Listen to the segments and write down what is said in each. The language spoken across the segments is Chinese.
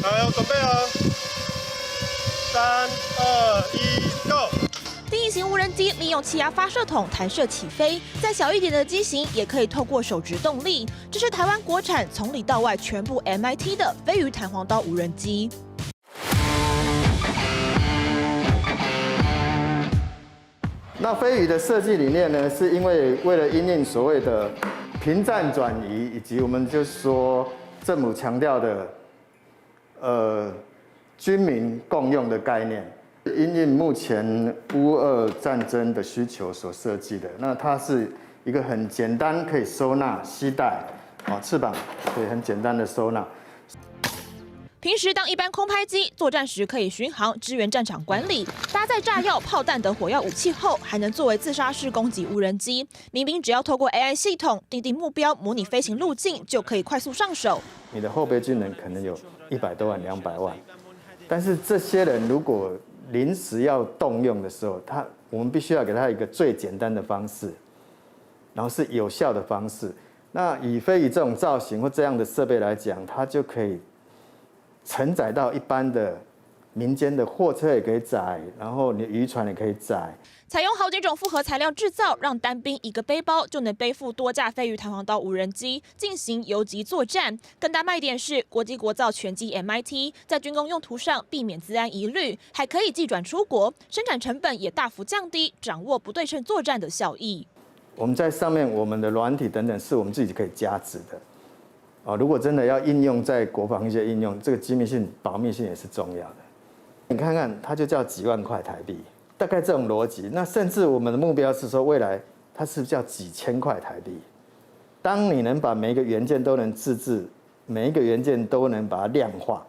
来，准备哦，3、2、1，Go！第一型无人机利用气压发射筒弹射起飞，再小一点的机型也可以透过手持动力。这是台湾国产从里到外全部 MIT 的飞鱼弹簧刀无人机。那飞鱼的设计理念呢，是因为为了因应所谓的平战转移，以及我们就是说政府强调的军民共用的概念，因应目前乌俄战争的需求所设计的。那它是一个很简单可以收纳、携带，翅膀可以很简单的收纳。平时当一般空拍机作战时可以巡航支援战场管理，搭载炸药、炮弹等火药武器后，还能作为自杀式攻击无人机。民兵只要透过 AI 系统定目标、模拟飞行路径，就可以快速上手。你的后备军人可能有100多万、200万，但是这些人如果临时要动用的时候，我们必须要给他一个最简单的方式，然后是有效的方式。那以飞鱼这种造型或这样的设备来讲，它就可以承载到一般的民间的货车也可以载，然后你渔船也可以载。采用好几种复合材料制造，让单兵一个背包就能背负多架飞鱼弹簧刀无人机进行游击作战。更大卖点是国际国造全机 MIT， 在军工用途上避免资安疑虑，还可以寄转出国，生产成本也大幅降低，掌握不对称作战的效益。我们在上面我们的软体等等是我们自己可以加值的。如果真的要应用在国防一些应用，这个机密性、保密性也是重要的。你看看，它就叫几万块台币，大概这种逻辑。那甚至我们的目标是说，未来它是不是叫几千块台币？当你能把每一个元件都能自制，每一个元件都能把它量化，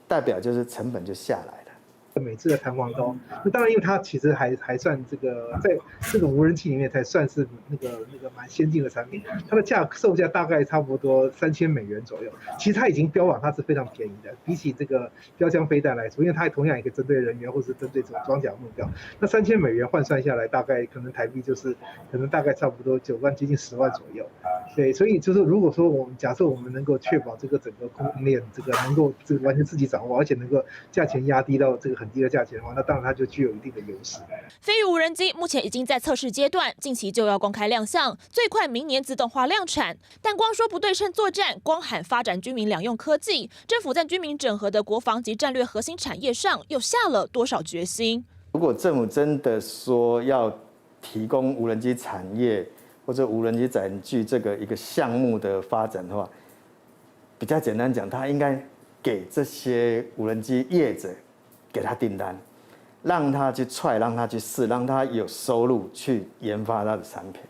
代表就是成本就下来了。美制的弹簧刀，那当然，因为它其实还算这个在这种无人机里面才算是那个蛮先进的产品，它的售价大概差不多$3000左右。其实它已经标榜它是非常便宜的，比起这个标枪飞弹来说，因为它同样也可以针对人员或是针对这种装甲目标。那$3000换算下来，大概可能台币就是可能大概差不多9万接近10万左右。对，所以就是如果说假设我们能够确保这个整个供应链这个能够这个完全自己掌握，而且能够价钱压低到这个很低的价钱的话，那当然它就具有一定的优势。飞鱼无人机目前已经在测试阶段，近期就要公开亮相，最快明年自动化量产。但光说不对称作战，光喊发展军民两用科技，政府在军民整合的国防及战略核心产业上又下了多少决心？如果政府真的说要提供无人机产业或者无人机载具这个一个项目的发展的话，比较简单讲，它应该给这些无人机业者给他订单，让他去踹，让他去试，让他有收入去研发他的产品，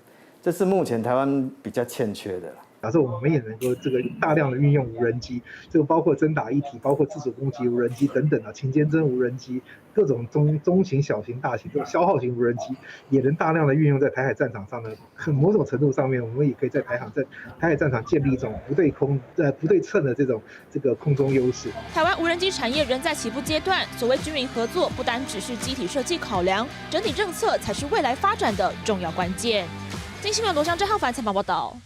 这是目前台湾比较欠缺的。假设我们也能够这个大量的运用无人机，这个包括侦打一体，包括自主攻击无人机等等勤监侦无人机，各种中型、小型、大型这种消耗型无人机，也能大量的运用在台海战场上呢。某种程度上面，我们也可以在台海战场建立一种不对称的这个空中优势。台湾无人机产业仍在起步阶段，所谓军民合作不单只是机体设计考量，整体政策才是未来发展的重要关键。经新闻罗湘、郑浩凡采访报道。